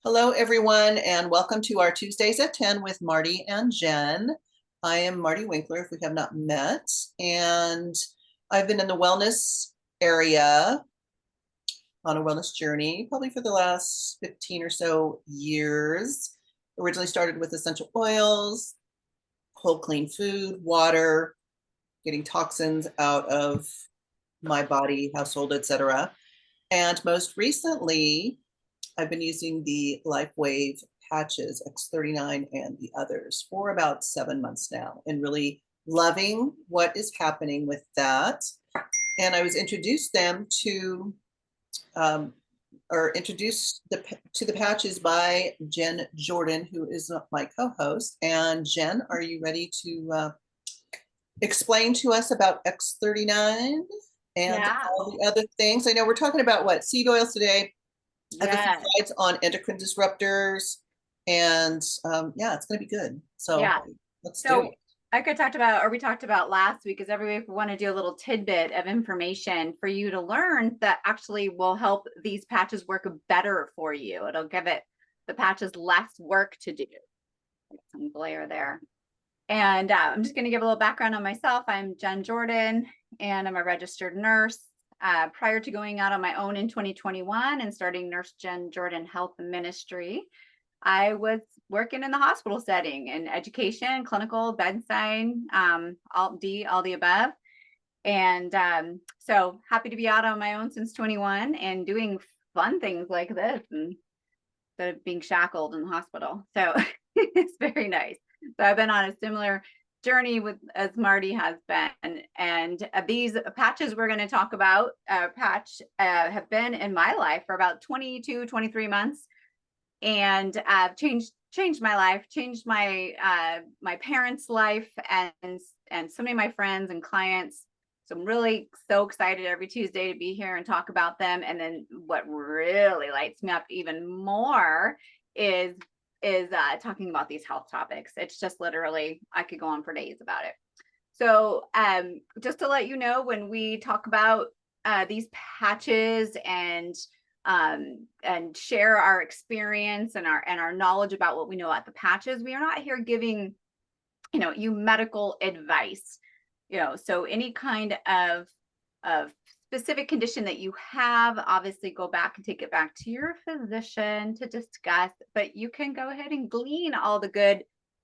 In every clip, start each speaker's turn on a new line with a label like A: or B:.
A: Hello, everyone, and welcome to our Tuesdays at 10 with Marty and Jen. I am Marty Winkler, if we have not met, and I've been in the wellness area on a wellness journey probably for the last 15 or so years. Originally started with essential oils, whole clean food, water, getting toxins out of my body, household, etc. And most recently, I've been using the LifeWave patches, X39 and the others, for about 7 months now, and really loving what is happening with that. And I was introduced them to, introduced to the patches by Jen Jordan, who is my co-host. And Jen, are you ready to explain to us about X39 and
B: Yeah,
A: all the other things? I know we're talking about what, seed oils today. I have a few
B: yeah,
A: slides on endocrine disruptors, and yeah, it's going to be good. So
B: yeah.
A: let's do it.
B: So we talked about last week, is every week we want to do a little tidbit of information for you to learn that actually will help these patches work better for you. It'll give the patches less work to do. Some glare there. And I'm just going to give a little background on myself. I'm Jen Jordan, and I'm a registered nurse. Prior to going out on my own in 2021 and starting Nurse Jen Jordan Health Ministry, I was working in the hospital setting in education, clinical, bedside, all the above. And so happy to be out on my own since 21 and doing fun things like this instead of being shackled in the hospital. So it's very nice. So I've been on a similar journey with as Marty has been, and these patches we're going to talk about have been in my life for about 22, 23 months, and changed my life, changed my parents' life, and so many of my friends and clients. So I'm really so excited every Tuesday to be here and talk about them. And then what really lights me up even more is talking about these health topics. It's just literally, I could go on for days about it. So just to let you know, when we talk about these patches and share our experience and our knowledge about what we know about the patches, we are not here giving you medical advice. So any kind of specific condition that you have, obviously go back and take it back to your physician to discuss, but you can go ahead and glean all the good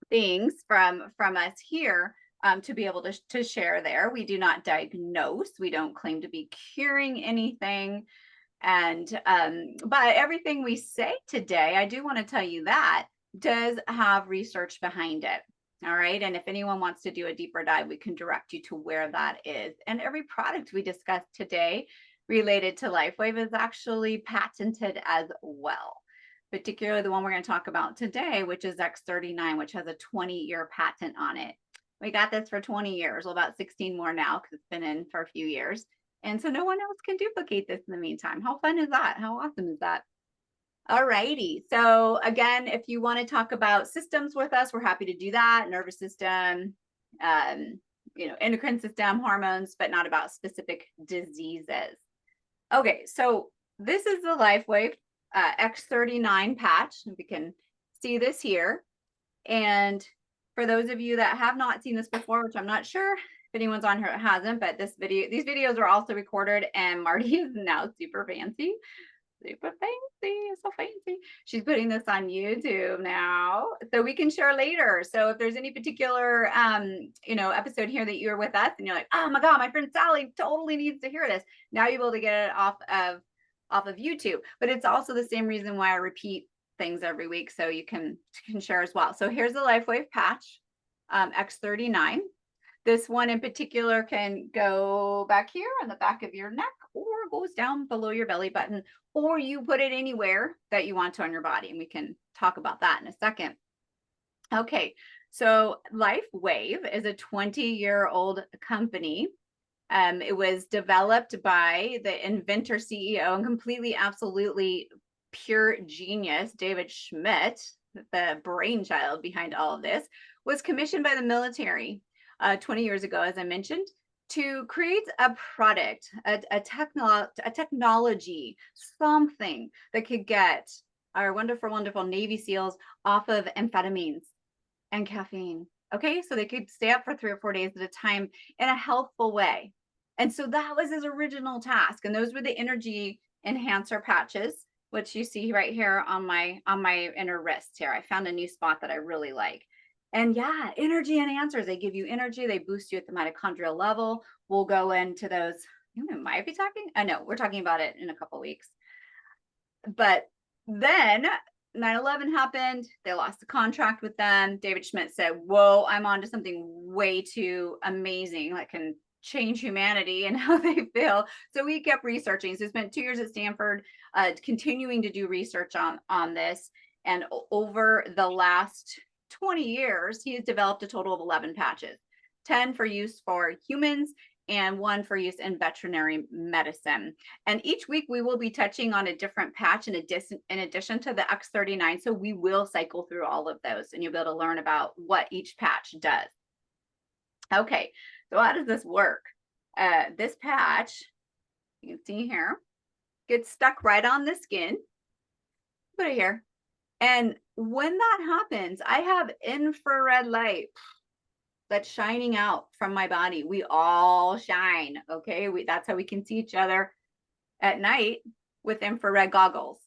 B: things from us here, to be able to share there. We do not diagnose, we don't claim to be curing anything. And but everything we say today, I do want to tell you that does have research behind it. All right. And if anyone wants to do a deeper dive, we can direct you to where that is. And every product we discussed today related to LifeWave is actually patented as well, particularly the one we're going to talk about today, which is X39, which has a 20-year patent on it. We got this for 20 years, well, about 16 more now because it's been in for a few years. And so no one else can duplicate this in the meantime. How fun is that? How awesome is that? All righty. So again, if you want to talk about systems with us, we're happy to do that. Nervous system, endocrine system, hormones, but not about specific diseases. Okay, so this is the LifeWave X39 patch. We can see this here. And for those of you that have not seen this before, which I'm not sure if anyone's on here that hasn't, but these videos are also recorded, and Marty is now super fancy. So fancy. She's putting this on YouTube now, so we can share later. So if there's any particular episode here that you're with us and you're like, oh my God, my friend Sally totally needs to hear this, now you're able to get it off of YouTube. But it's also the same reason why I repeat things every week, so you can share as well. So here's the LifeWave patch, X39. This one in particular can go back here on the back of your neck, or goes down below your belly button, or you put it anywhere that you want to on your body. And we can talk about that in a second. Okay, so LifeWave is a 20-year-old company. It was developed by the inventor, CEO, and completely, absolutely pure genius, David Schmidt, the brainchild behind all of this, was commissioned by the military 20 years ago, as I mentioned, to create a product, a technology, something that could get our wonderful, wonderful Navy SEALs off of amphetamines and caffeine. Okay, so they could stay up for 3 or 4 days at a time in a healthful way. And so that was his original task. And those were the energy enhancer patches, which you see right here on my inner wrist here. I found a new spot that I really like. And yeah, energy enhancers, they give you energy, they boost you at the mitochondrial level. We'll go into those. You might be talking. I know we're talking about it in a couple of weeks. But then 9/11 happened. They lost the contract with them. David Schmidt said, whoa, I'm on to something way too amazing that can change humanity and how they feel. So he kept researching. So he spent 2 years at Stanford, continuing to do research on this. And over the last 20 years, he has developed a total of 11 patches, 10 for use for humans and 1 for use in veterinary medicine. And each week we will be touching on a different patch in addition to the X39. So we will cycle through all of those and you'll be able to learn about what each patch does. Okay, so how does this work? This patch, you can see here, gets stuck right on the skin. Put it here. And when that happens, I have infrared light that's shining out from my body. We all shine, okay? That's how we can see each other at night with infrared goggles.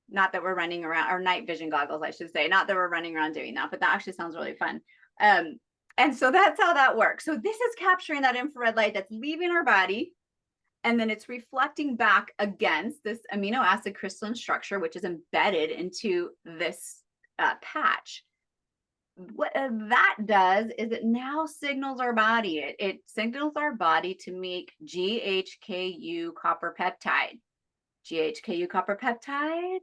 B: Not that we're running around, or night vision goggles, I should say. Not that we're running around doing that, but that actually sounds really fun. And so that's how that works. So this is capturing that infrared light that's leaving our body, and then it's reflecting back against this amino acid crystalline structure, which is embedded into this patch. What that does is it now signals our body. It signals our body to make GHK-Cu copper peptide. GHK-Cu copper peptide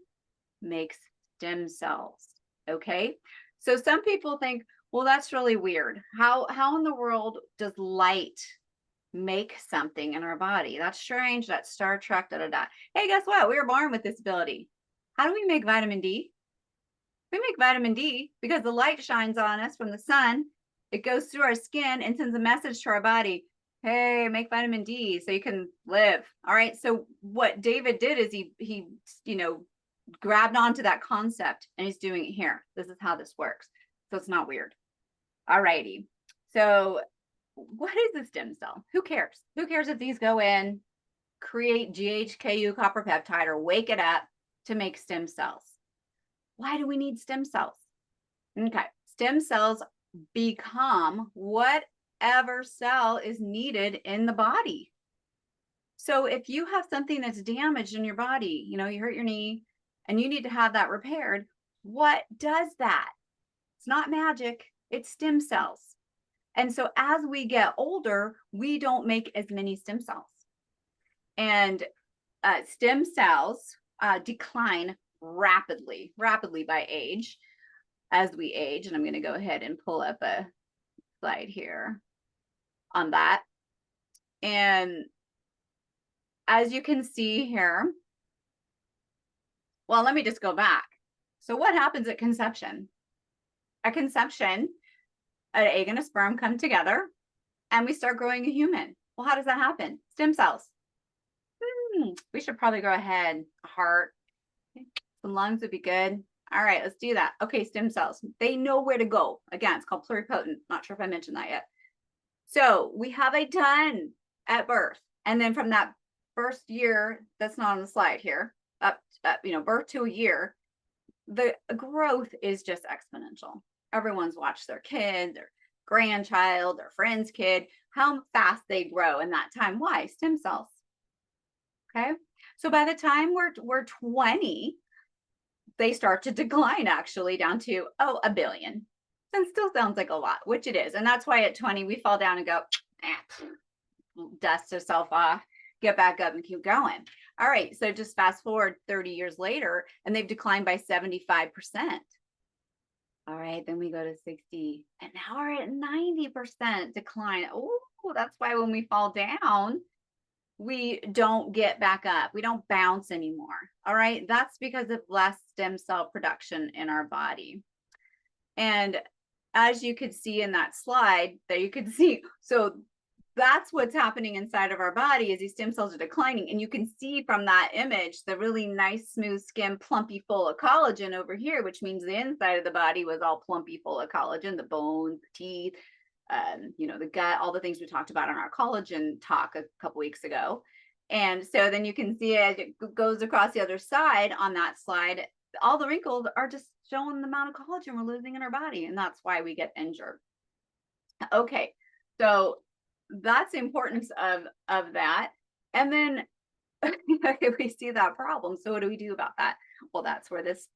B: makes stem cells. Okay, so some people think, well, that's really weird. How in the world does light make something in our body? That's strange. That's Star Trek. Da da da. Hey, guess what? We were born with this ability. How do we make vitamin D? We make vitamin D because the light shines on us from the sun. It goes through our skin and sends a message to our body. Hey, make vitamin D so you can live. All right. So what David did is he grabbed onto that concept and he's doing it here. This is how this works. So it's not weird. All righty. So what is a stem cell? Who cares? Who cares if these go in, create GHK-Cu copper peptide, or wake it up to make stem cells? Why do we need stem cells? Okay, stem cells become whatever cell is needed in the body. So if you have something that's damaged in your body, you hurt your knee and you need to have that repaired, what does that? It's not magic, it's stem cells. And so as we get older, we don't make as many stem cells. And stem cells decline rapidly by age as we age. And I'm going to go ahead and pull up a slide here on that. And as you can see here, well, let me just go back. So what happens at conception? At conception, an egg and a sperm come together and we start growing a human. Well, how does that happen? Stem cells. We should probably go ahead. A heart, some lungs would be good. All right, let's do that. Okay, stem cells. They know where to go. Again, it's called pluripotent. Not sure if I mentioned that yet. So we have a ton at birth. And then from that first year, that's not on the slide here, up birth to a year, the growth is just exponential. Everyone's watched their kid, their grandchild, their friend's kid, how fast they grow in that time. Why? Stem cells. Okay. So by the time we're 20, they start to decline actually down to, a billion. And still sounds like a lot, which it is. And that's why at 20, we fall down and go, dust yourself off, get back up and keep going. All right. So just fast forward 30 years later, and they've declined by 75%. All right, then we go to 60, and now we're at 90% decline. Oh, that's why when we fall down, we don't get back up. We don't bounce anymore. All right, that's because of less stem cell production in our body. And as you could see in that slide, there you could see, so that's what's happening inside of our body is these stem cells are declining. And you can see from that image, the really nice, smooth skin, plumpy, full of collagen over here, which means the inside of the body was all plumpy, full of collagen, the bones, the teeth, the gut, all the things we talked about on our collagen talk a couple weeks ago. And so then you can see as it goes across the other side on that slide, all the wrinkles are just showing the amount of collagen we're losing in our body. And that's why we get injured. Okay, so that's the importance of that. And then we see that problem. So what do we do about that? Well, that's where this,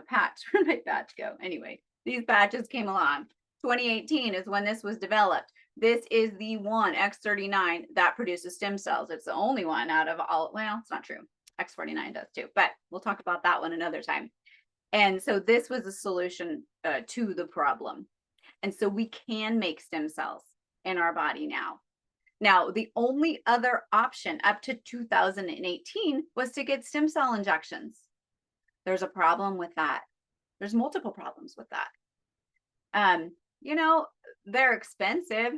B: patch, where did my patch go? Anyway, these patches came along. 2018 is when this was developed. This is the one X39 that produces stem cells. It's the only one out of all, well, it's not true. X49 does too, but we'll talk about that one another time. And so this was a solution to the problem. And so we can make stem cells in our body now. Now, the only other option up to 2018 was to get stem cell injections. There's a problem with that. There's multiple problems with that. They're expensive.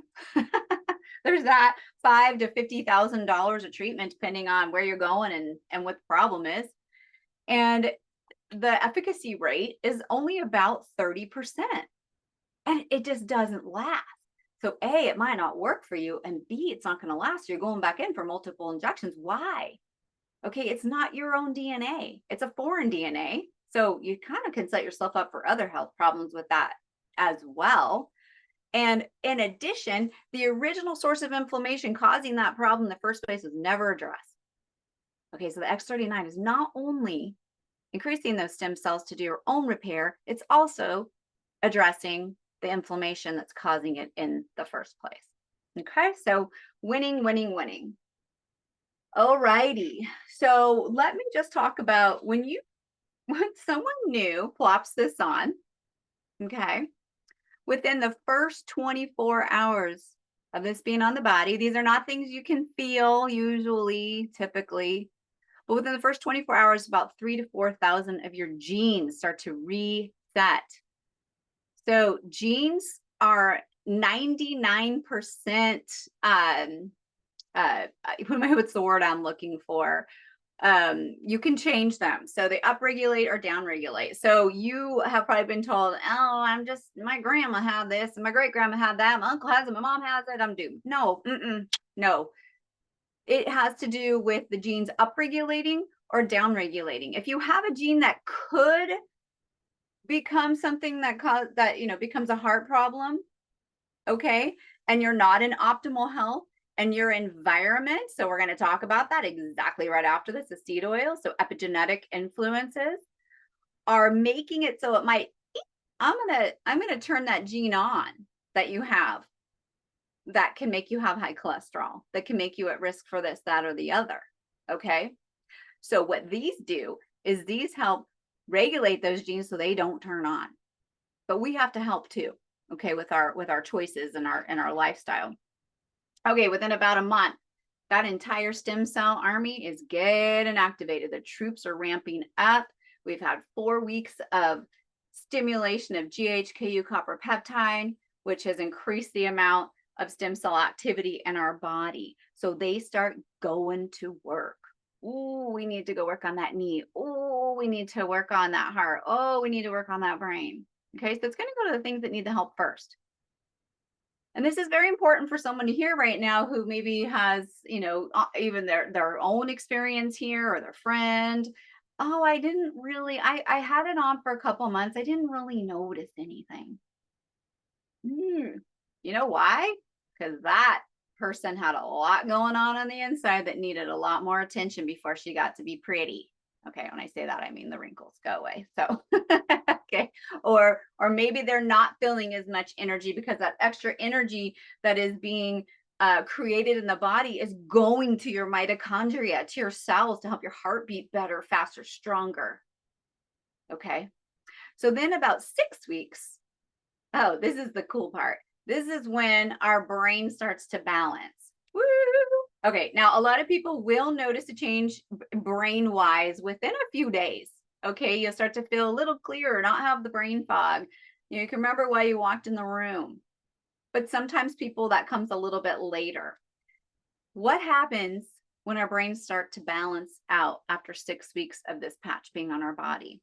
B: There's that $5,000 to $50,000 a treatment, depending on where you're going and what the problem is. And the efficacy rate is only about 30%. And it just doesn't last. So A, it might not work for you. And B, it's not going to last. You're going back in for multiple injections. Why? Okay, it's not your own DNA. It's a foreign DNA. So you kind of can set yourself up for other health problems with that as well. And in addition, the original source of inflammation causing that problem in the first place was never addressed. Okay, so the X39 is not only increasing those stem cells to do your own repair, it's also addressing the inflammation that's causing it in the first place. Okay, so winning, winning, winning. All righty. So let me just talk about when someone new plops this on, okay, within the first 24 hours of this being on the body, these are not things you can feel usually, typically, but within the first 24 hours, about 3,000 to 4,000 of your genes start to reset. So genes are 99%, what's the word I'm looking for? You can change them. So they upregulate or downregulate. So you have probably been told, oh, my grandma had this and my great grandma had that. My uncle has it. My mom has it. I'm doomed. No, no. It has to do with the genes upregulating or downregulating. If you have a gene that could become something that becomes a heart problem, okay, and you're not in optimal health, and your environment, so we're going to talk about that exactly right after this, the seed oil, so epigenetic influences are making it so it might, I'm going to turn that gene on that you have that can make you have high cholesterol, that can make you at risk for this, that, or the other, okay? So what these do is these help regulate those genes so they don't turn on. But we have to help too, okay, with our choices and our lifestyle. Okay, within about a month, that entire stem cell army is getting activated. The troops are ramping up. We've had 4 weeks of stimulation of GHK-Cu copper peptide, which has increased the amount of stem cell activity in our body. So they start going to work. Oh, we need to go work on that knee. Oh, we need to work on that heart. Oh, we need to work on that brain. Okay, so it's going to go to the things that need the help first. And this is very important for someone to hear right now who maybe has, even their own experience here or their friend. Oh, I didn't really, I had it on for a couple of months. I didn't really notice anything. You know why? Because that person had a lot going on the inside that needed a lot more attention before she got to be pretty. Okay, when I say that, I mean the wrinkles go away. So, okay, or maybe they're not feeling as much energy because that extra energy that is being created in the body is going to your mitochondria, to your cells to help your heart beat better, faster, stronger. Okay, so then about 6 weeks, oh, this is the cool part. This is when our brain starts to balance. Woo! Okay, now a lot of people will notice a change brain-wise within a few days. Okay, you'll start to feel a little clearer, not have the brain fog. You can remember why you walked in the room. but sometimes people that comes a little bit later. What happens when our brains start to balance out after 6 weeks of this patch being on our body?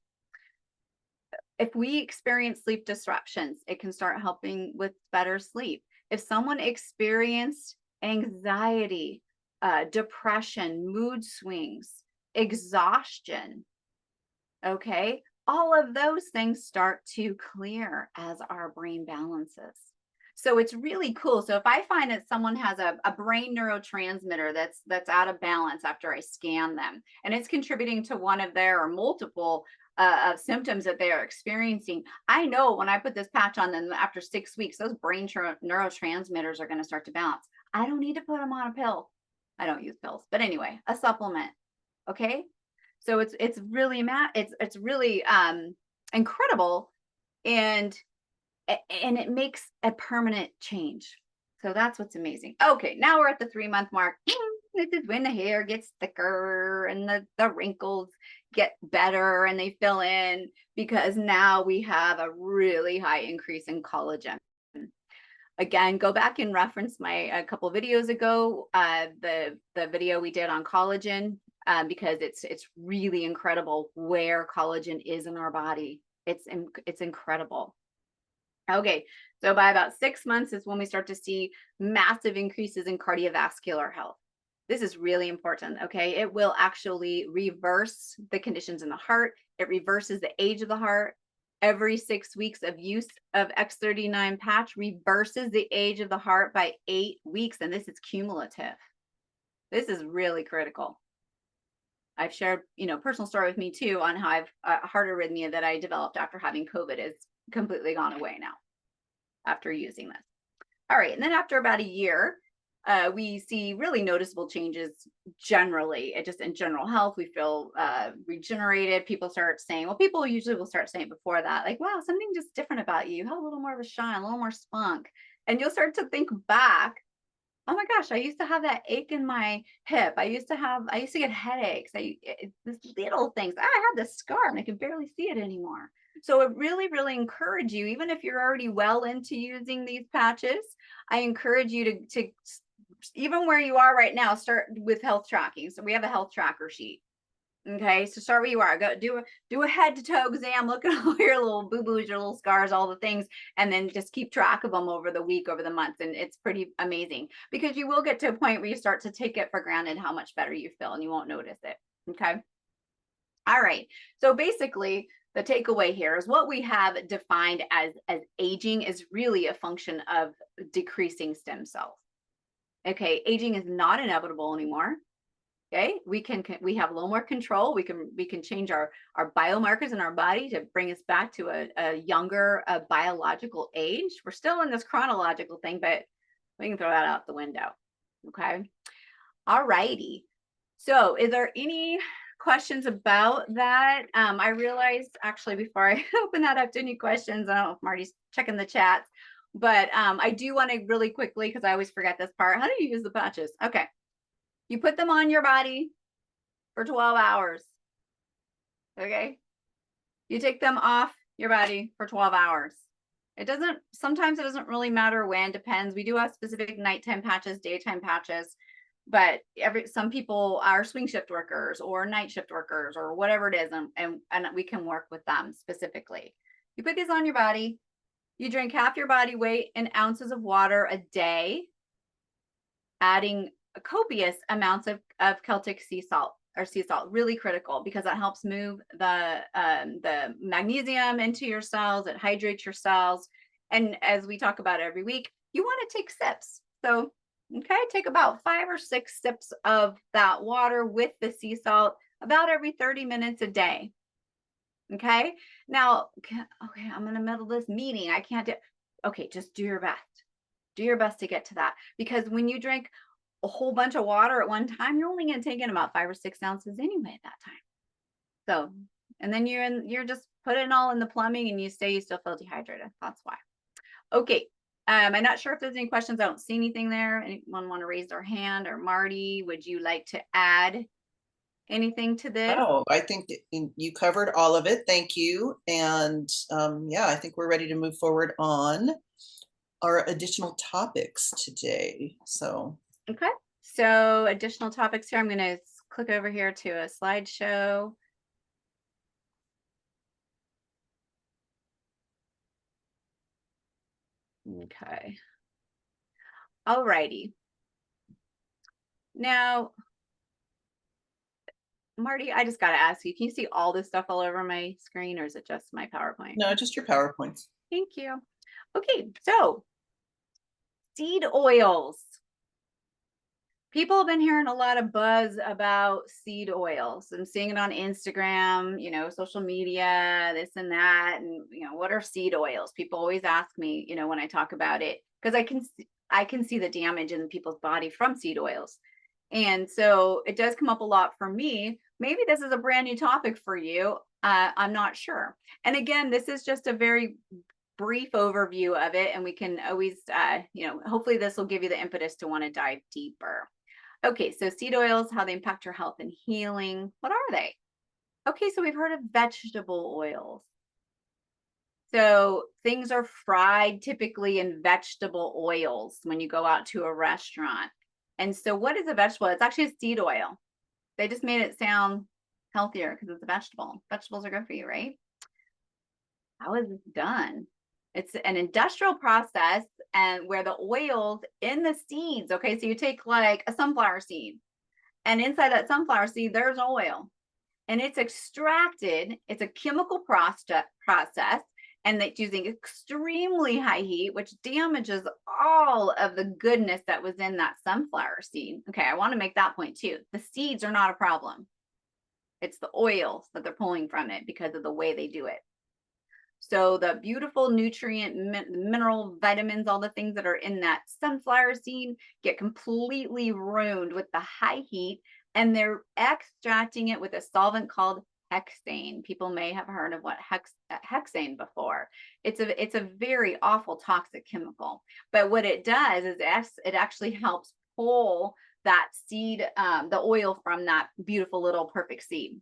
B: If we experience sleep disruptions, it can start helping with better sleep. If someone experienced anxiety, depression, mood swings, exhaustion, okay, all of those things start to clear as our brain balances. So it's really cool. So if I find that someone has a brain neurotransmitter that's out of balance after I scan them, and it's contributing to one of their or multiple symptoms that they are experiencing, I know when I put this patch on them after 6 weeks, those brain neurotransmitters are going to start to balance. I don't need to put them on a pill. I don't use pills, but anyway, a supplement. Okay, so it's really it's really incredible, and it makes a permanent change. So that's what's amazing. Okay, now we're at the 3-month mark. This is when the hair gets thicker and the wrinkles get better and they fill in, because now we have a really high increase in collagen. Again, go back and reference a couple videos ago, the video we did on collagen, because it's really incredible where collagen is in our body. It's incredible. Okay, so by about 6 months is when we start to see massive increases in cardiovascular health. This is really important, okay? It will actually reverse the conditions in the heart. It reverses the age of the heart. Every 6 weeks of use of X39 patch reverses the age of the heart by 8 weeks, and this is cumulative. This is really critical. I've shared, personal story with me too on how I've heart arrhythmia that I developed after having COVID is completely gone away now after using this. All right, and then after about a year, we see really noticeable changes generally. Just in general health, we feel regenerated. People start saying, well, people usually will start saying before that, like, wow, something just different about you. You have a little more of a shine, a little more spunk. And you'll start to think back, oh my gosh, I used to have that ache in my hip. I used to get headaches. This little things. I had this scar and I can barely see it anymore. So it really, really encourage you, even if you're already well into using these patches, I encourage you to even where you are right now, start with health tracking. So we have a health tracker sheet. Okay, so start where you are. Go do a head to toe exam. Look at all your little boo-boos, your little scars, all the things, and then just keep track of them over the week, over the months, and it's pretty amazing, because you will get to a point where you start to take it for granted how much better you feel, and you won't notice it. Okay. All right. So basically, the takeaway here is what we have defined as aging is really a function of decreasing stem cells. Okay, aging is not inevitable anymore. Okay, we have a little more control. We can change our biomarkers in our body to bring us back to a younger biological age. We're still in this chronological thing, but we can throw that out the window. Okay, all righty. So is there any questions about that? I realized actually before I open that up to any questions, I don't know if Marty's checking the chat, but I do want to really quickly, because I always forget this part. How do you use the patches? Okay. You put them on your body for 12 hours. Okay. You take them off your body for 12 hours. Sometimes it doesn't really matter when, depends. We do have specific nighttime patches, daytime patches, but some people are swing shift workers or night shift workers or whatever it is. And we can work with them specifically. You put these on your body. You drink half your body weight in ounces of water a day, adding copious amounts of Celtic sea salt, really critical, because that helps move the magnesium into your cells. It hydrates your cells. And as we talk about every week, you want to take sips. So, okay, take about 5 or 6 sips of that water with the sea salt about every 30 minutes a day. Okay. Now, okay, I'm in the middle of this meeting. I can't do, okay, just do your best. Do your best to get to that, because when you drink a whole bunch of water at one time, you're only going to take in about 5 or 6 ounces anyway at that time. So, and then you're just putting it all in the plumbing and you still feel dehydrated. That's why. Okay. I'm not sure if there's any questions. I don't see anything there. Anyone want to raise their hand? Or Marty, would you like to add anything to this?
A: Oh, I think you covered all of it. Thank you. And yeah, I think we're ready to move forward on. our additional topics today. So,
B: Okay. So additional topics here. I'm going to click over here to a slideshow. Okay. All righty. Now, Marty, I just got to ask you, can you see all this stuff all over my screen, or is it just my PowerPoint?
A: no, just your PowerPoints.
B: Thank you. Okay, so seed oils. People have been hearing a lot of buzz about seed oils. I'm seeing it on Instagram, you know, social media, this and that. And, you know, what are seed oils? People always ask me, you know, when I talk about it, because I can see the damage in people's body from seed oils. And so it does come up a lot for me. Maybe this is a brand new topic for you. I'm not sure. And again, this is just a very brief overview of it. And we can always, you know, hopefully this will give you the impetus to want to dive deeper. Okay, so seed oils, how they impact your health and healing. What are they? Okay, so we've heard of vegetable oils. So things are fried typically in vegetable oils when you go out to a restaurant. And so what is a vegetable? It's actually a seed oil. They just made it sound healthier because it's a vegetable. Vegetables are good for you, right? How is this done? It's an industrial process, and where the oils in the seeds, okay, so you take like a sunflower seed, and inside that sunflower seed, there's oil, and it's extracted. It's a chemical process, and it's using extremely high heat, which damages all of the goodness that was in that sunflower seed. Okay, I want to make that point too. The seeds are not a problem. It's the oils that they're pulling from it because of the way they do it. So the beautiful nutrient, mineral, vitamins, all the things that are in that sunflower seed get completely ruined with the high heat, and they're extracting it with a solvent called hexane. People may have heard of what hexane before. It's a very awful toxic chemical. But what it does is it actually helps pull that seed, the oil from that beautiful little perfect seed.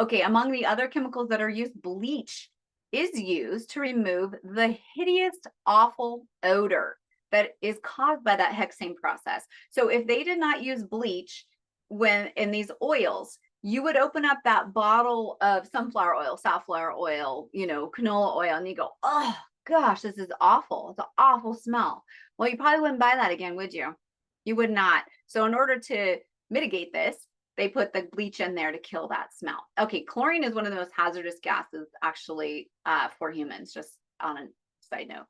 B: Okay, among the other chemicals that are used, bleach is used to remove the hideous, awful odor that is caused by that hexane process. So if they did not use bleach when in these oils, you would open up that bottle of sunflower oil, safflower oil, you know, canola oil, and you go, oh gosh, this is awful. It's an awful smell. Well, you probably wouldn't buy that again, would you? You would not. So in order to mitigate this, they put the bleach in there to kill that smell. Okay, chlorine is one of the most hazardous gases actually for humans, just on a side note.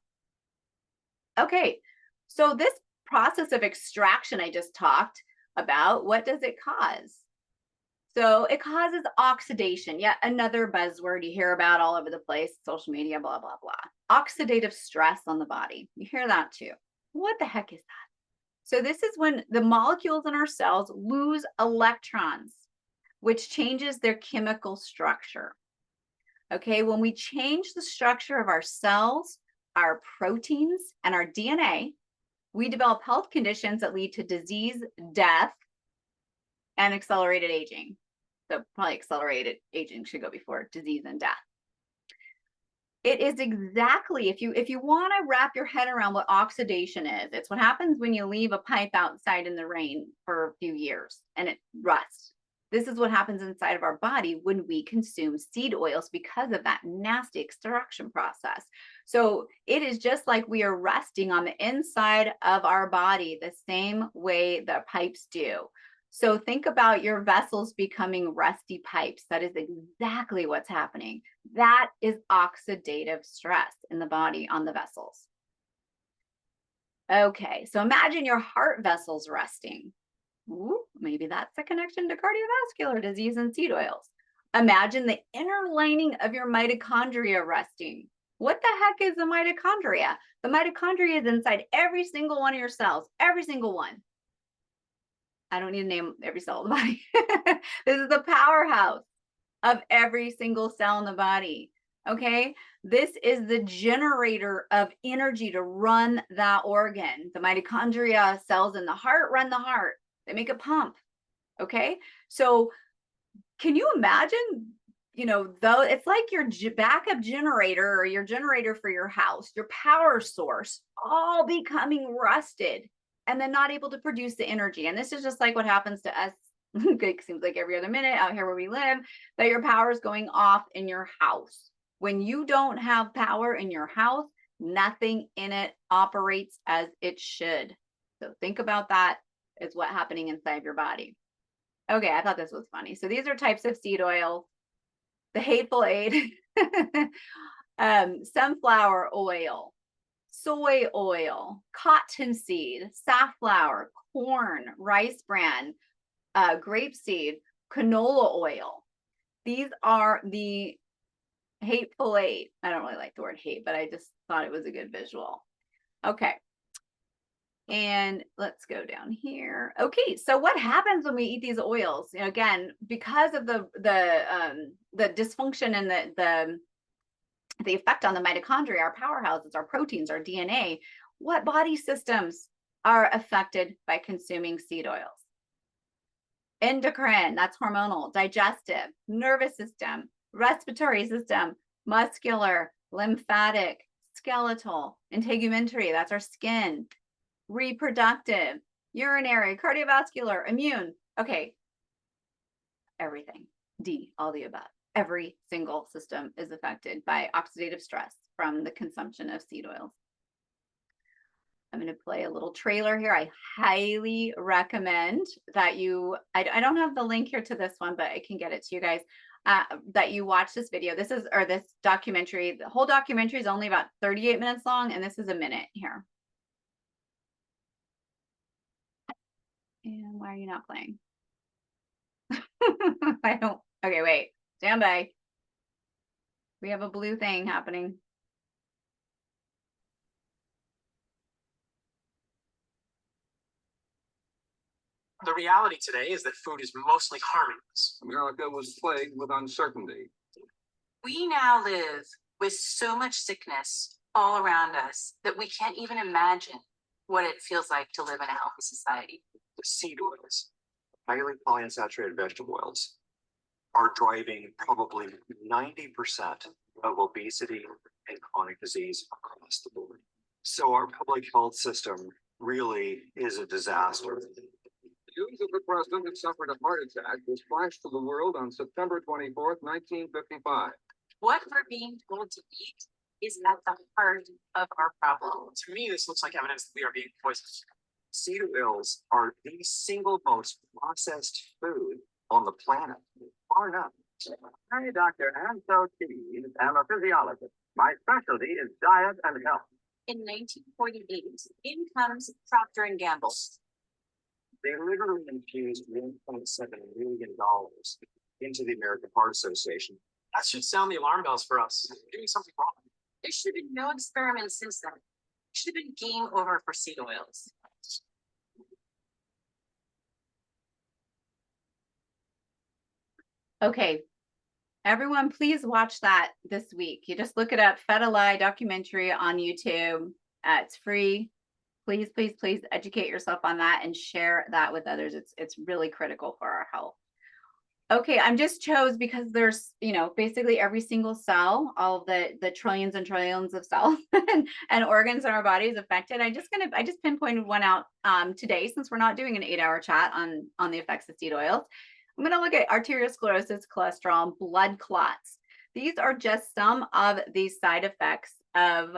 B: Okay, so this process of extraction I just talked about, what does it cause? So it causes oxidation, yet another buzzword you hear about all over the place, social media, blah, blah, blah. Oxidative stress on the body. You hear that too. What the heck is that? So this is when the molecules in our cells lose electrons, which changes their chemical structure. Okay, when we change the structure of our cells, our proteins, and our DNA, we develop health conditions that lead to disease, death, and accelerated aging. So probably accelerated aging should go before disease and death. It is exactly, if you want to wrap your head around what oxidation is, it's what happens when you leave a pipe outside in the rain for a few years and it rusts. This is what happens inside of our body when we consume seed oils because of that nasty extraction process. So it is just like we are rusting on the inside of our body the same way the pipes do. So think about your vessels becoming rusty pipes. That is exactly what's happening. That is oxidative stress in the body on the vessels. Okay, so imagine your heart vessels rusting. Ooh, maybe that's a connection to cardiovascular disease and seed oils. Imagine the inner lining of your mitochondria rusting. What the heck is the mitochondria? The mitochondria is inside every single one of your cells, every single one. I don't need to name every cell in the body. This is the powerhouse of every single cell in the body. Okay, this is the generator of energy to run that organ. The mitochondria cells in the heart run the heart. They make it pump. Okay, so can you imagine though it's like your backup generator or your generator for your house, your power source, all becoming rusted and then not able to produce the energy. And this is just like what happens to us. It seems like every other minute out here where we live, that your power is going off in your house. When you don't have power in your house, nothing in it operates as it should. So think about that is what's happening inside your body. Okay, I thought this was funny. So these are types of seed oil. The hateful eight, sunflower oil, soy oil, cottonseed, safflower, corn, rice bran, grapeseed, canola oil. These are the hateful eight. I don't really like the word hate, but I just thought it was a good visual. Okay. And let's go down here. Okay, so what happens when we eat these oils? Again, because of the dysfunction and the effect on the mitochondria, our powerhouses, our proteins, our DNA, what body systems are affected by consuming seed oils? Endocrine, that's hormonal, digestive, nervous system, respiratory system, muscular, lymphatic, skeletal, integumentary, that's our skin, reproductive, urinary, cardiovascular, immune. Okay. Everything. D, all the above. Every single system is affected by oxidative stress from the consumption of seed oils. I'm going to play a little trailer here. I highly recommend that I don't have the link here to this one, but I can get it to you guys, that you watch this video. This documentary. The whole documentary is only about 38 minutes long, and this is a minute here. And why are you not playing? I don't. Okay, wait. Stand by. We have a blue thing happening.
C: The reality today is that food is mostly harming us.
D: America was plagued with uncertainty.
E: We now live with so much sickness all around us that we can't even imagine what it feels like to live in a healthy society.
C: The seed oils.
D: Highly polyunsaturated vegetable oils are driving probably 90% of obesity and chronic disease across the board. So our public health system really is a disaster. The news of the president who suffered a heart attack was flashed to the world on September 24th, 1955.
E: What we're being told to eat is at the heart of our problem.
C: To me, this looks like evidence that we are being poisoned.
D: Seed oils are the single most processed food on the planet, far enough.
F: Hi, Dr. Anso Tues. I'm a physiologist. My specialty is diet and health.
E: In 1948, in comes Procter & Gamble.
D: They literally infused $1.7 million into the American Heart Association.
C: That should sound the alarm bells for us. We're doing something wrong.
E: There should have been no experiments since then. It should have been game over for seed oils.
B: Okay, everyone, please watch that this week. You just look it up, Fed a Lie documentary on YouTube. It's free. Please, please, please educate yourself on that and share that with others. It's really critical for our health. Okay, I'm just chose because there's, basically every single cell, all of the trillions and trillions of cells and organs in our body is affected. I just pinpointed one out today, since we're not doing an 8-hour chat on the effects of seed oils. I'm going to look at arteriosclerosis, cholesterol, and blood clots. These are just some of these side effects of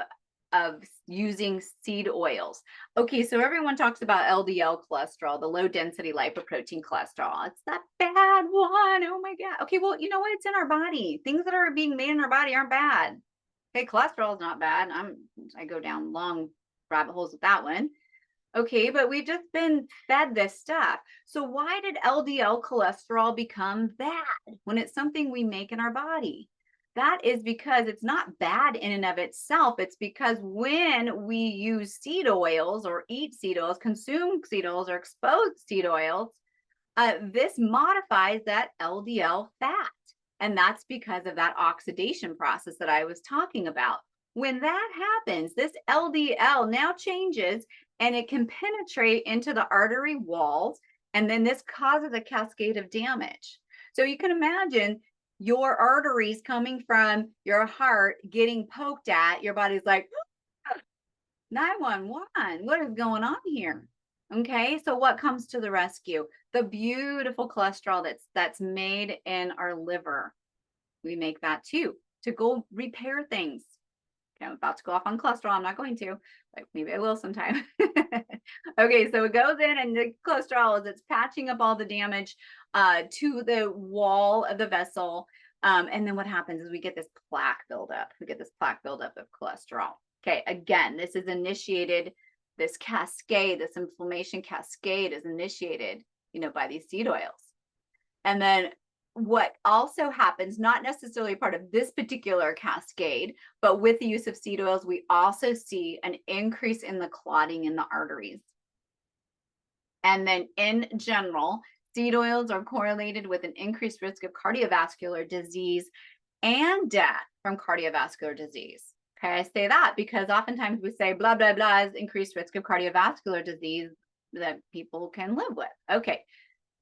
B: using seed oils. Okay, so everyone talks about LDL cholesterol, the low density lipoprotein cholesterol. It's that bad one. Oh my God. Okay, well, you know what? It's in our body. Things that are being made in our body aren't bad. Okay, cholesterol is not bad. I go down long rabbit holes with that one. Okay, but we've just been fed this stuff. So why did LDL cholesterol become bad when it's something we make in our body? That is because it's not bad in and of itself. It's because when we use seed oils or eat seed oils, consume seed oils or expose seed oils, this modifies that LDL fat. And that's because of that oxidation process that I was talking about. When that happens, this LDL now changes and it can penetrate into the artery walls. And then this causes a cascade of damage. So you can imagine your arteries coming from your heart getting poked at, your body's like, 911, what is going on here? Okay, so what comes to the rescue? The beautiful cholesterol that's made in our liver. We make that too, to go repair things. Okay, I'm about to go off on cholesterol. I'm not going to, but maybe I will sometime. Okay, so it goes in, and the cholesterol is it's patching up all the damage to the wall of the vessel. And then what happens is we get this plaque buildup. We get this plaque buildup of cholesterol. Okay, again, this is initiated, this cascade, this inflammation cascade is initiated, by these seed oils. And then what also happens, not necessarily part of this particular cascade, but with the use of seed oils, we also see an increase in the clotting in the arteries. And then in general, seed oils are correlated with an increased risk of cardiovascular disease and death from cardiovascular disease. Okay, I say that because oftentimes we say blah, blah, blah is increased risk of cardiovascular disease that people can live with. Okay,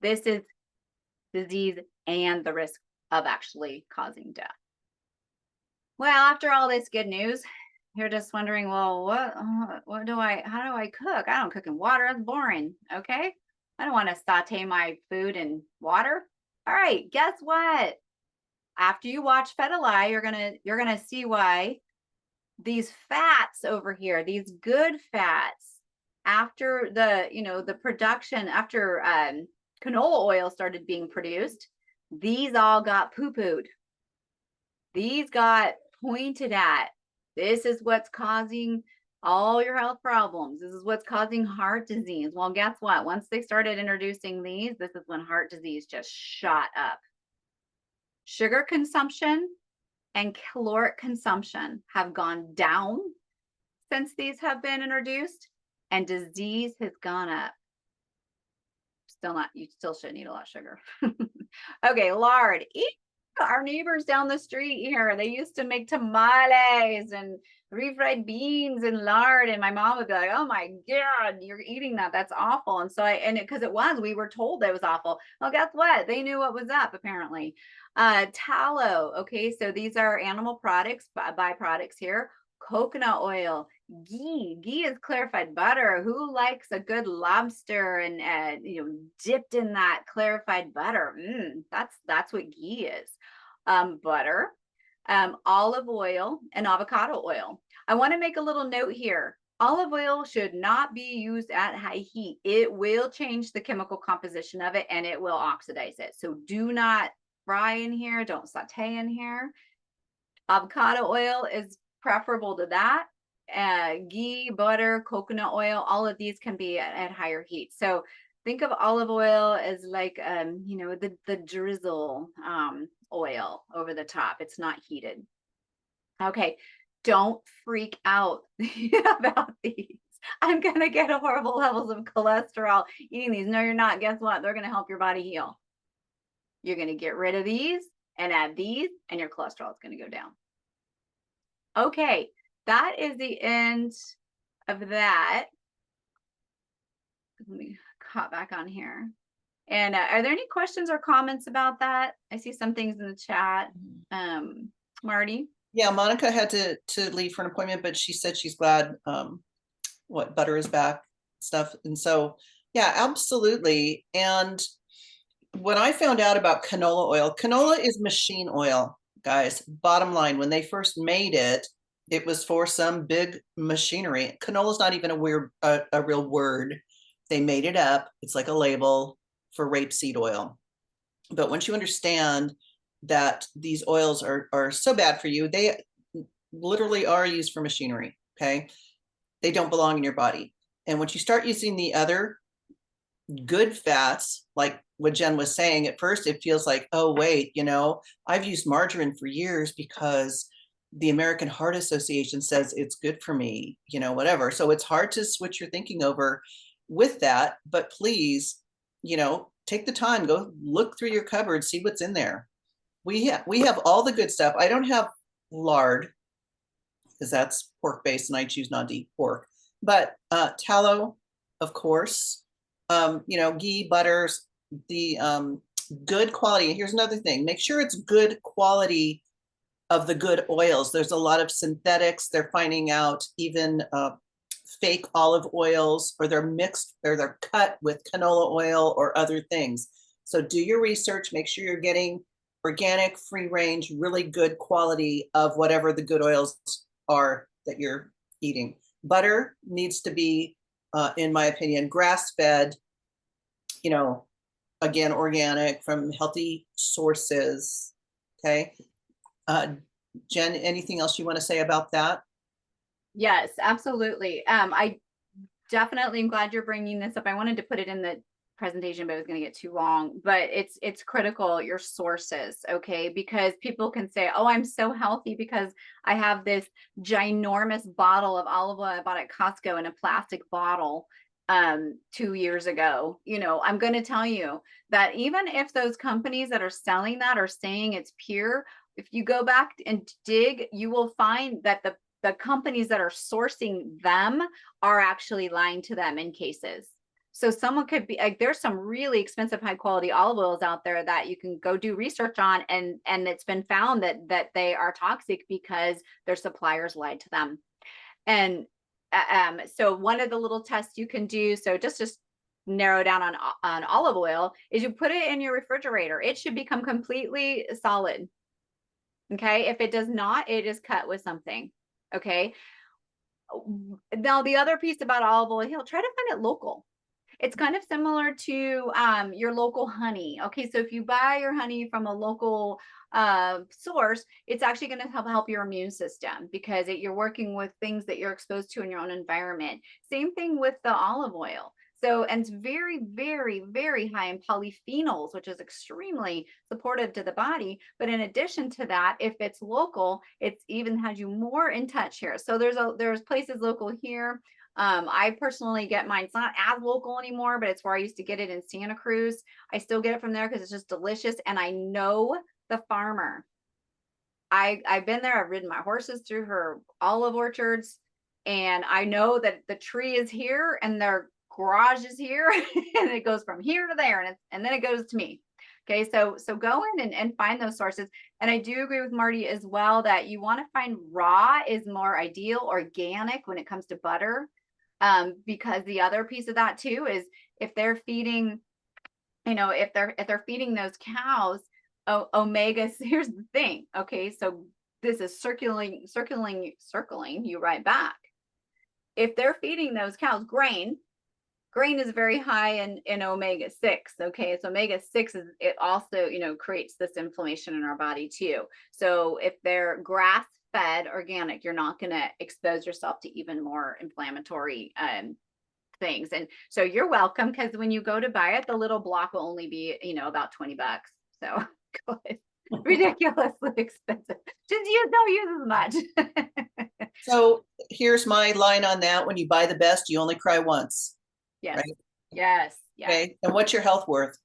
B: this is disease and the risk of actually causing death. Well, after all this good news, you're just wondering, well, how do I cook? I don't cook in water. That's boring. Okay, I don't want to saute my food in water. All right, guess what? After you watch Fetali, you're gonna see why these fats over here, these good fats, after the production, after canola oil started being produced, these all got poo-pooed. These got pointed at. This is what's causing all your health problems. This is what's causing heart disease. Well, guess what? Once they started introducing these, this is when heart disease just shot up. Sugar consumption and caloric consumption have gone down since these have been introduced, and disease has gone up. You still shouldn't eat a lot of sugar. Okay, lard. Our neighbors down the street here, they used to make tamales and refried beans and lard, and my mom would be like, oh my God, you're eating that, that's awful. And so we were told it was awful. Well, guess what? They knew what was up, apparently. Tallow. Okay, so these are animal products, byproducts here. Coconut oil, ghee is clarified butter. Who likes a good lobster and dipped in that clarified butter? That's what ghee is. Butter, olive oil, and avocado oil. I want to make a little note here. Olive oil should not be used at high heat. It will change the chemical composition of it, and it will oxidize it. So do not fry in here. Don't saute in here. Avocado oil is preferable to that. Ghee, butter, coconut oil, all of these can be at higher heat. So think of olive oil as like, the drizzle oil over the top. It's not heated. Okay, don't freak out about these. I'm going to get horrible levels of cholesterol eating these. No, you're not. Guess what? They're going to help your body heal. You're going to get rid of these and add these, and your cholesterol is going to go down. Okay, that is the end of that. Let me hop back on here. And are there any questions or comments about that? I see some things in the chat. Marty?
A: Yeah, Monica had to leave for an appointment, but she said she's glad butter is back stuff. And so, yeah, absolutely. And when I found out about canola is machine oil. Guys, bottom line, when they first made it, it was for some big machinery. Canola is not even a real word. They made it up. It's like a label for rapeseed oil. But once you understand that these oils are so bad for you, they literally are used for machinery, okay? They don't belong in your body. And once you start using the other good fats, like what Jen was saying, at first it feels like, oh wait, I've used margarine for years because the American Heart Association says it's good for me, whatever. So it's hard to switch your thinking over with that, but please, take the time, go look through your cupboard, see what's in there. We have all the good stuff. I don't have lard because that's pork based and I choose not to eat pork, but tallow, of course, ghee, butters, the good quality. Here's another thing. Make sure it's good quality of the good oils. There's a lot of synthetics. They're finding out even fake olive oils, or they're mixed, or they're cut with canola oil or other things. So do your research, make sure you're getting organic, free range, really good quality of whatever the good oils are that you're eating. Butter needs to be, in my opinion, grass-fed, you know, again, organic from healthy sources. Okay. Jen, anything else you want to say about that?
B: Yes, absolutely. I definitely am glad you're bringing this up. I wanted to put it in the presentation, but it was going to get too long. But it's critical, your sources, okay? Because people can say, oh, I'm so healthy because I have this ginormous bottle of olive oil I bought at Costco in a plastic bottle 2 years ago. You know, I'm going to tell you that even if those companies that are selling that are saying it's pure, if you go back and dig, you will find that the companies that are sourcing them are actually lying to them in cases. So someone could be like, there's some really expensive high quality olive oils out there that you can go do research on, and it's been found that they are toxic because their suppliers lied to them. And so one of the little tests you can do, so just narrow down on olive oil, is you put it in your refrigerator. It should become completely solid. Okay, if it does not, it is cut with something. Okay, now the other piece about olive oil, try to find it local. It's kind of similar to your local honey. Okay, so if you buy your honey from a local source, it's actually going to help your immune system, because you're working with things that you're exposed to in your own environment. Same thing with the olive oil. So, and it's very, very, very high in polyphenols, which is extremely supportive to the body. But in addition to that, if it's local, it's even has you more in touch here. So there's places local here. I personally get mine. It's not as local anymore, but it's where I used to get it in Santa Cruz. I still get it from there because it's just delicious. And I know the farmer. I've been there. I've ridden my horses through her olive orchards, and I know that the tree is here and their garage is here, and it goes from here to there, and then it goes to me. Okay, so go in and find those sources. And I do agree with Marty as well that you want to find raw is more ideal, organic when it comes to butter, because the other piece of that too is if they're feeding, you know, if they're feeding those cows omegas. Here's the thing. Okay, so this is circling you right back. If they're feeding those cows grain is very high in omega-6. Okay, so omega-6 is, it also, you know, creates this inflammation in our body too. So if they're grass-fed organic, you're not going to expose yourself to even more inflammatory things. And so you're welcome, because when you go to buy it, the little block will only be, you know, about $20. So ridiculously expensive. Just don't use as much.
A: So here's my line on that. When you buy the best, you only cry once.
B: Yes.
A: Right?
B: Yes. Yes.
A: Okay. And what's your health worth?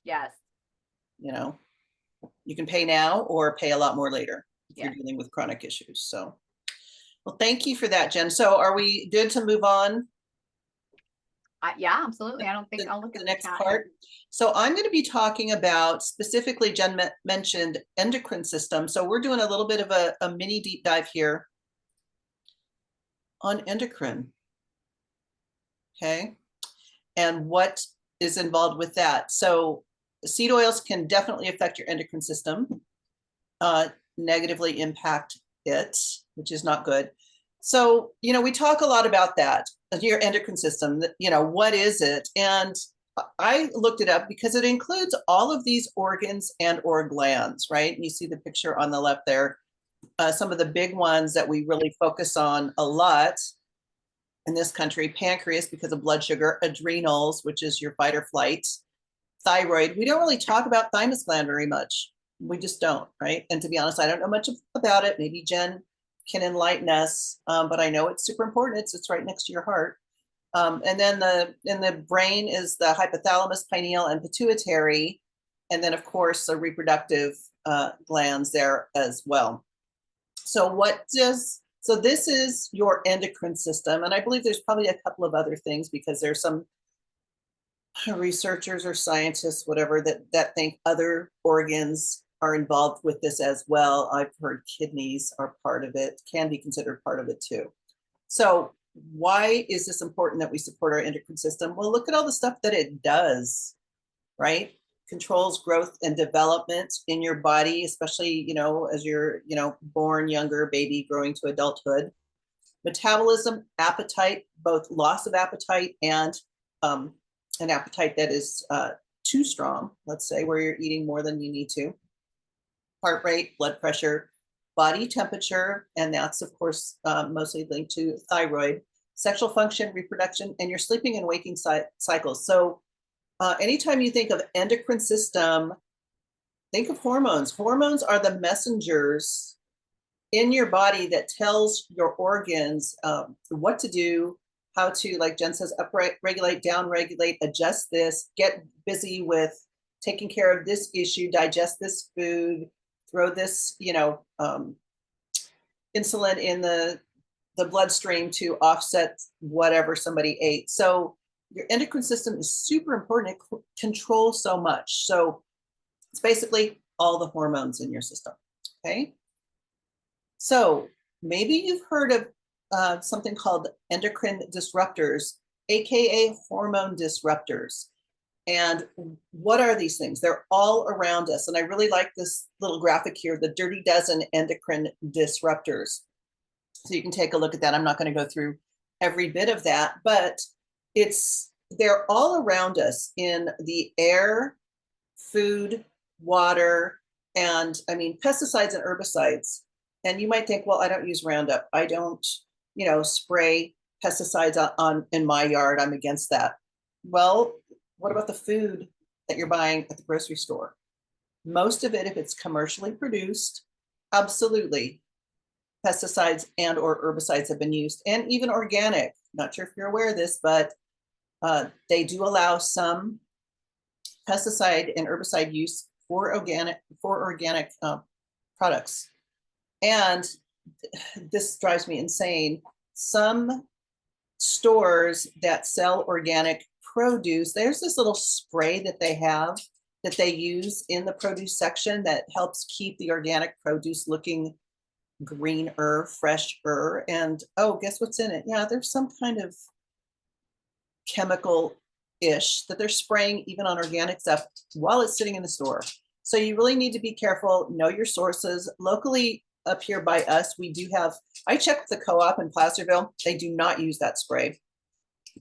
B: Yes.
A: You know, you can pay now or pay a lot more later if
B: Yeah.
A: you're dealing with chronic issues. So, well, thank you for that, Jen. So are we good to move on?
B: Yeah, absolutely. I don't think I'll look at
A: the next
B: chat
A: part.
B: here.
A: So I'm going to be talking about, specifically, Jen mentioned endocrine system. So we're doing a little bit of a mini deep dive here on endocrine. Okay. And what is involved with that. So seed oils can definitely affect your endocrine system, negatively impact it, which is not good. So, you know, we talk a lot about that, your endocrine system, you know, what is it? And I looked it up because it includes all of these organs and or glands, right? And you see the picture on the left there. Some of the big ones that we really focus on a lot in this country: pancreas because of blood sugar, adrenals, which is your fight or flight, thyroid. We don't really talk about thymus gland very much. We just don't, right? And to be honest, I don't know much about it. Maybe Jen can enlighten us, but I know it's super important. It's right next to your heart. And then in the brain is the hypothalamus, pineal, and pituitary. And then, of course, the reproductive glands there as well. So this is your endocrine system. And I believe there's probably a couple of other things because there's some researchers or scientists, whatever, that think other organs are involved with this as well. I've heard kidneys are part of it, can be considered part of it too. So why is this important that we support our endocrine system? Well, look at all the stuff that it does, right? Controls growth and development in your body, especially, as you're, born younger, baby growing to adulthood. Metabolism, appetite, both loss of appetite and an appetite that is too strong, let's say, where you're eating more than you need to. Heart rate, blood pressure, body temperature, and that's, of course, mostly linked to thyroid, sexual function, reproduction, and your sleeping and waking cycles. So anytime you think of endocrine system, think of hormones. Hormones are the messengers in your body that tells your organs what to do, how to, like Jen says, up-regulate, down-regulate, adjust this, get busy with taking care of this issue, digest this food, throw this, insulin in the bloodstream to offset whatever somebody ate. So your endocrine system is super important. It controls so much. So it's basically all the hormones in your system, okay? So maybe you've heard of something called endocrine disruptors, AKA hormone disruptors. And what are these things? They're all around us. And I really like this little graphic here, the Dirty Dozen endocrine disruptors. So you can take a look at that. I'm not going to go through every bit of that, but they're all around us in the air, food, water, and pesticides and herbicides. And you might think, well, I don't use Roundup. I don't, spray pesticides in my yard. I'm against that. Well, what about the food that you're buying at the grocery store? Most of it, if it's commercially produced, absolutely, pesticides and or herbicides have been used, and even organic. Not sure if you're aware of this, but they do allow some pesticide and herbicide use for organic products. And this drives me insane. Some stores that sell organic produce, there's this little spray that they have that they use in the produce section that helps keep the organic produce looking greener, fresher. And oh, guess what's in it? Yeah, there's some kind of chemical-ish that they're spraying even on organic stuff while it's sitting in the store. So you really need to be careful, know your sources. Locally up here by us, we do have, I checked the co-op in Placerville, they do not use that spray,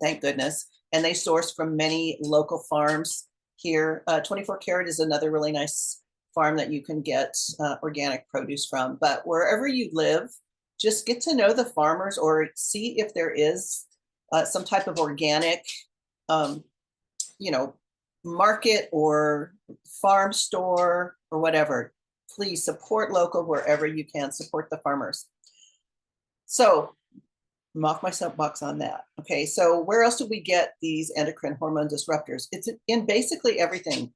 A: thank goodness. And they source from many local farms here. 24 Karat is another really nice farm that you can get organic produce from. But wherever you live, just get to know the farmers or see if there is some type of organic, market or farm store or whatever. Please support local wherever you can, support the farmers. So I'm off my soapbox on that. Okay, so where else do we get these endocrine hormone disruptors? It's in basically everything.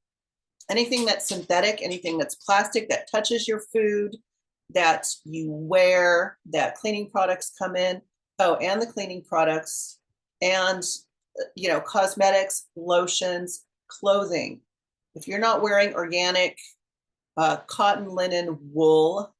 A: Anything that's synthetic, anything that's plastic that touches your food, that you wear, that cleaning products come in. Oh, and the cleaning products and, cosmetics, lotions, clothing. If you're not wearing organic cotton, linen, wool,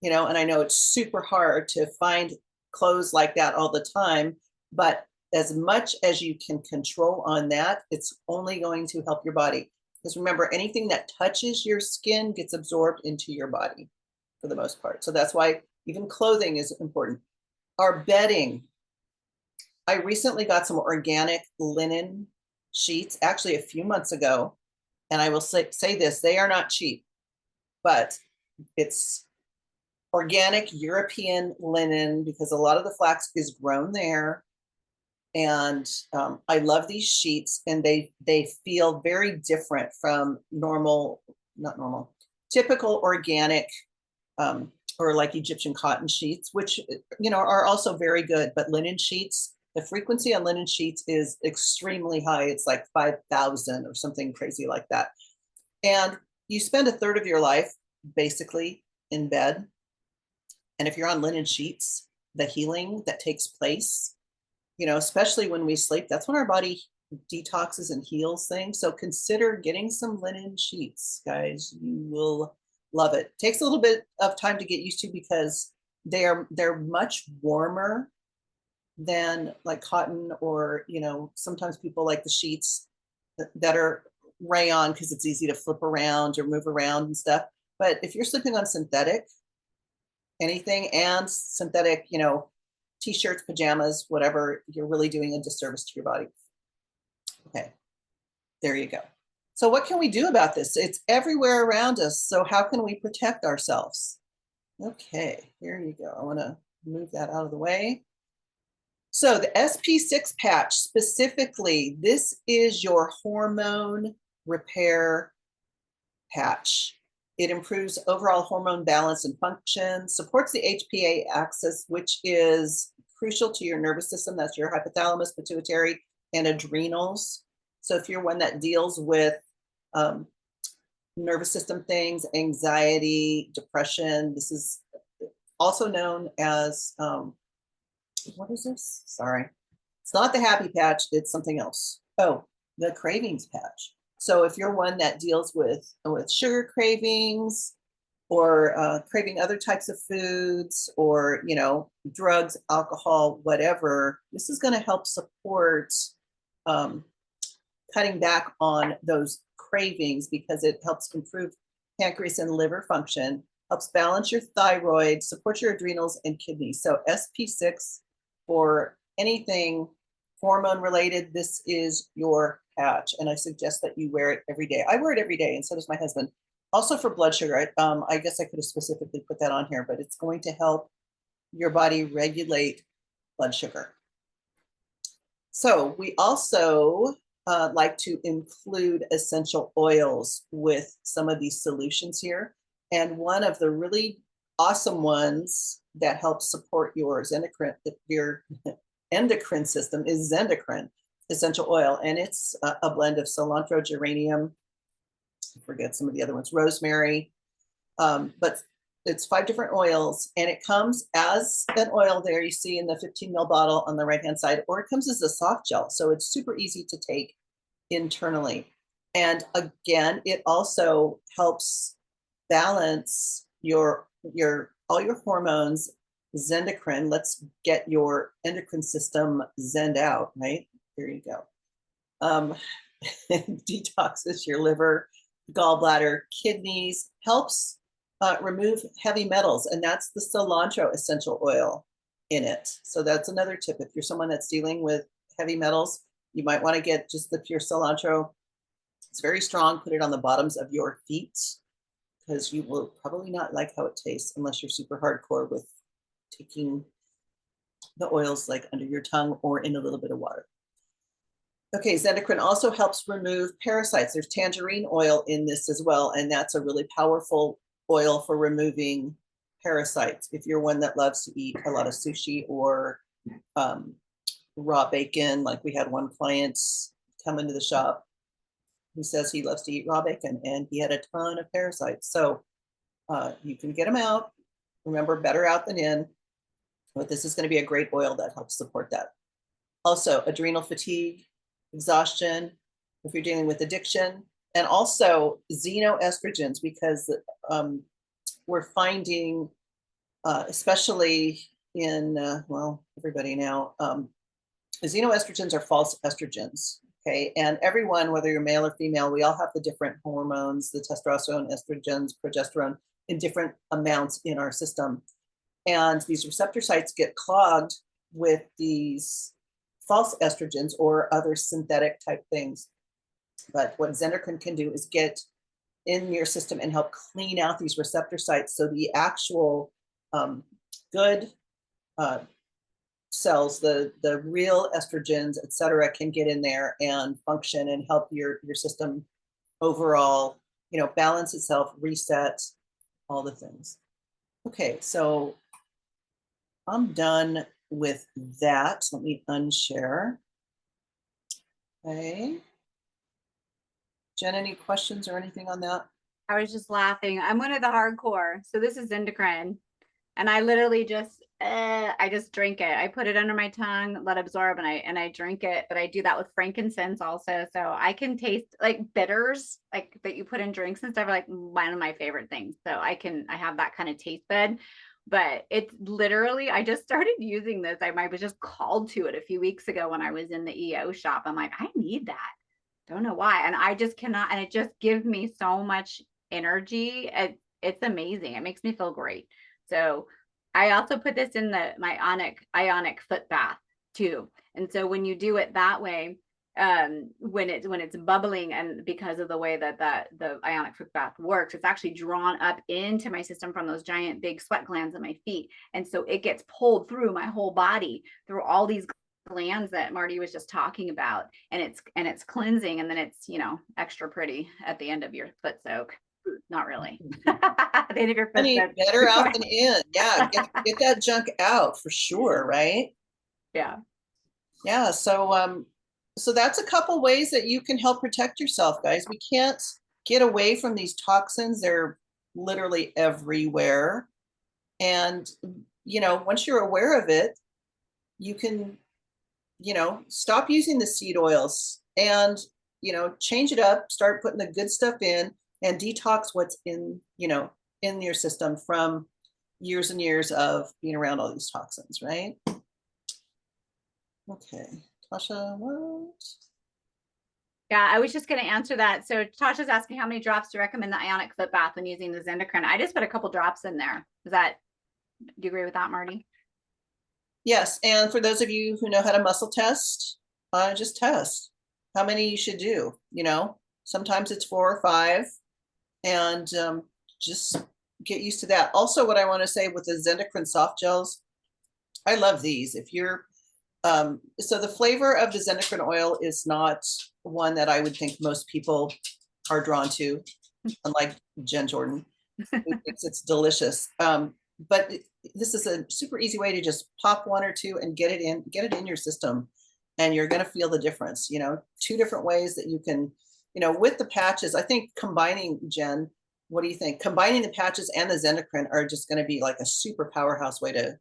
A: and I know it's super hard to find clothes like that all the time, but as much as you can control on that, it's only going to help your body. Because remember, anything that touches your skin gets absorbed into your body for the most part. So that's why even clothing is important. Our bedding. I recently got some organic linen sheets, actually a few months ago. And I will say this, they are not cheap, but it's organic European linen because a lot of the flax is grown there. And I love these sheets, and they feel very different from typical organic or like Egyptian cotton sheets, which are also very good. But linen sheets, the frequency on linen sheets is extremely high. It's like 5,000 or something crazy like that. And you spend a third of your life basically in bed. And if you're on linen sheets, the healing that takes place, especially when we sleep, that's when our body detoxes and heals things. So consider getting some linen sheets, guys. You will love it. Takes a little bit of time to get used to because they're much warmer than like cotton, or sometimes people like the sheets that are rayon because it's easy to flip around or move around and stuff. But if you're sleeping on synthetic anything, and synthetic, t-shirts, pajamas, whatever, you're really doing a disservice to your body. Okay, there you go. So what can we do about this? It's everywhere around us. So how can we protect ourselves? Okay, here you go. I want to move that out of the way. So the SP6 patch specifically, this is your hormone repair patch. It improves overall hormone balance and function, supports the HPA axis, which is crucial to your nervous system. That's your hypothalamus, pituitary, and adrenals. So if you're one that deals with nervous system things, anxiety, depression, this is also known as, what is this? Sorry. It's not the happy patch, it's something else. Oh, the cravings patch. So if you're one that deals with sugar cravings, or craving other types of foods, or drugs, alcohol, whatever, this is going to help support cutting back on those cravings, because it helps improve pancreas and liver function, helps balance your thyroid, supports your adrenals and kidneys. So SP6 for anything hormone related, this is your patch, and I suggest that you wear it every day. I wear it every day, and so does my husband. Also for blood sugar, I guess I could have specifically put that on here, but it's going to help your body regulate blood sugar. So we also like to include essential oils with some of these solutions here. And one of the really awesome ones that helps support your endocrine system is Zendocrine essential oil. And it's a blend of cilantro, geranium, I forget some of the other ones, rosemary, but it's 5 different oils, and it comes as an oil there you see in the 15 ml bottle on the right hand side, or it comes as a soft gel. So it's super easy to take internally. And again, it also helps balance your all your hormones. Zendocrine, let's get your endocrine system zenned out, right? There you go. Detoxes your liver, gallbladder, kidneys, helps remove heavy metals, and that's the cilantro essential oil in it. So that's another tip. If you're someone that's dealing with heavy metals, you might want to get just the pure cilantro. It's very strong. Put it on the bottoms of your feet, because you will probably not like how it tastes unless you're super hardcore with taking the oils like under your tongue or in a little bit of water. Okay, Zendocrine also helps remove parasites. There's tangerine oil in this as well, and that's a really powerful oil for removing parasites. If you're one that loves to eat a lot of sushi or raw bacon, like we had one client come into the shop who says he loves to eat raw bacon, and he had a ton of parasites. So you can get them out. Remember, better out than in. But this is going to be a great oil that helps support that. Also, adrenal fatigue, exhaustion, if you're dealing with addiction, and also xenoestrogens, because we're finding, especially in, well, everybody now, xenoestrogens are false estrogens, okay? And everyone, whether you're male or female, we all have the different hormones, the testosterone, estrogens, progesterone, in different amounts in our system. And these receptor sites get clogged with these false estrogens or other synthetic type things. But what Zendocrine can do is get in your system and help clean out these receptor sites, so the actual good cells, the real estrogens, et cetera, can get in there and function and help your system overall, balance itself, reset, all the things. Okay, so I'm done with that. Let me unshare. Okay. Jen, any questions or anything on that?
B: I was just laughing. I'm one of the hardcore. So this is Endocrine. And I literally just, I just drink it. I put it under my tongue, let it absorb, and I drink it. But I do that with frankincense also. So I can taste like bitters, like that you put in drinks and stuff, are like one of my favorite things. So I have that kind of taste bud. But it's literally, I just started using this. I was just called to it a few weeks ago when I was in the EO shop. I'm like, I need that. Don't know why. And I just cannot, and it just gives me so much energy. It's amazing. It makes me feel great. So I also put this in my ionic foot bath too. And so when you do it that way, when it's bubbling, and because of the way that the ionic foot bath works, it's actually drawn up into my system from those giant big sweat glands on my feet. And so it gets pulled through my whole body, through all these glands that Marty was just talking about. And it's cleansing, and then it's, extra pretty at the end of your foot soak. Not really. The end of your foot soak.
A: Better out than in. Yeah, get that junk out for sure, right?
B: Yeah.
A: Yeah. So that's a couple ways that you can help protect yourself, guys. We can't get away from these toxins. They're literally everywhere. And, once you're aware of it, you can, stop using the seed oils and, change it up, start putting the good stuff in, and detox what's in your system from years and years of being around all these toxins, right? Okay, Tasha, what?
B: Yeah, I was just going to answer that. So Tasha's asking, how many drops do you recommend the ionic foot bath when using the Zendocrine? I just put a couple drops in there. Do you agree with that, Marty?
A: Yes, and for those of you who know how to muscle test, just test how many you should do. Sometimes it's 4 or 5, and just get used to that. Also, what I want to say with the Zendocrine soft gels, I love these. If you're so the flavor of the Zendocrine oil is not one that I would think most people are drawn to, unlike Jen Jordan, who thinks it's delicious. But this is a super easy way to just pop 1 or 2 and get it in your system, and you're going to feel the difference. 2 different ways that you can, with the patches. I think combining, Jen, what do you think? Combining the patches and the Zendocrine are just going to be like a super powerhouse way to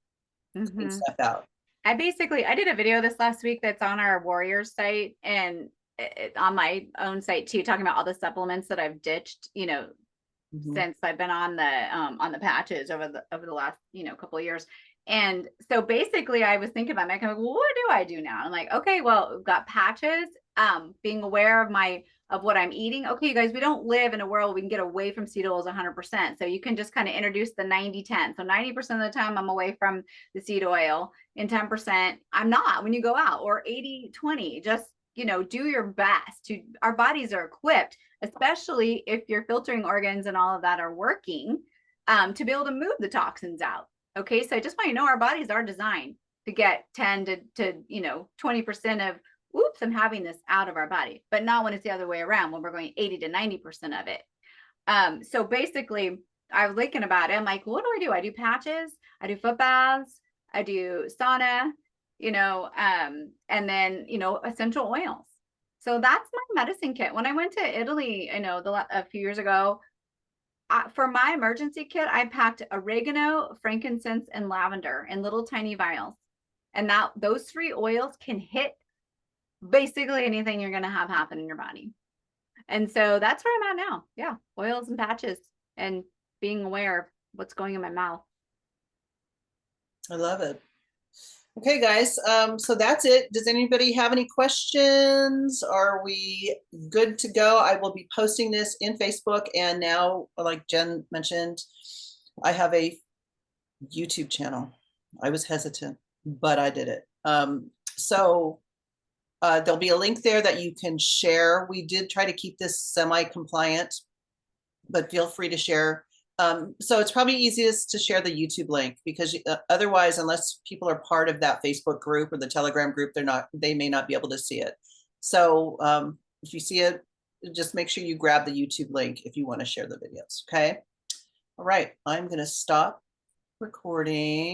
A: clean stuff out.
B: I did a video this last week that's on our Warriors site, and on my own site too, talking about all the supplements that I've ditched, since I've been on the patches over the last, couple of years. And so basically I was thinking about it, I'm like, well, what do I do now? I'm like, okay, well, we've got patches, being aware of what I'm eating. Okay, you guys, we don't live in a world where we can get away from seed oils 100%. So you can just kind of introduce the 90-10. So 90% of the time I'm away from the seed oil, and 10% I'm not when you go out, or 80-20. Just, do your best. Our bodies are equipped, especially if your filtering organs and all of that are working, to be able to move the toxins out. Okay, so I just want you to know our bodies are designed to get 10 to 20% of, oops, I'm having this out of our body, but not when it's the other way around, when we're going 80 to 90% of it. So basically I was thinking about it. I'm like, what do? I do patches, I do foot baths, I do sauna, and then, essential oils. So that's my medicine kit. When I went to Italy, a few years ago, for my emergency kit, I packed oregano, frankincense, and lavender in little tiny vials. And those 3 oils can hit basically anything you're going to have happen in your body. And so that's where I'm at now. Yeah. Oils and patches, and being aware of what's going in my mouth.
A: I love it. Okay, guys. So that's it. Does anybody have any questions? Are we good to go? I will be posting this in Facebook, and now, like Jen mentioned, I have a YouTube channel. I was hesitant, but I did it. So there'll be a link there that you can share. We did try to keep this semi-compliant, but feel free to share. So it's probably easiest to share the YouTube link, because otherwise, unless people are part of that Facebook group or the Telegram group, they may not be able to see it. So if you see it, just make sure you grab the YouTube link if you want to share the videos. Okay. All right. I'm going to stop recording.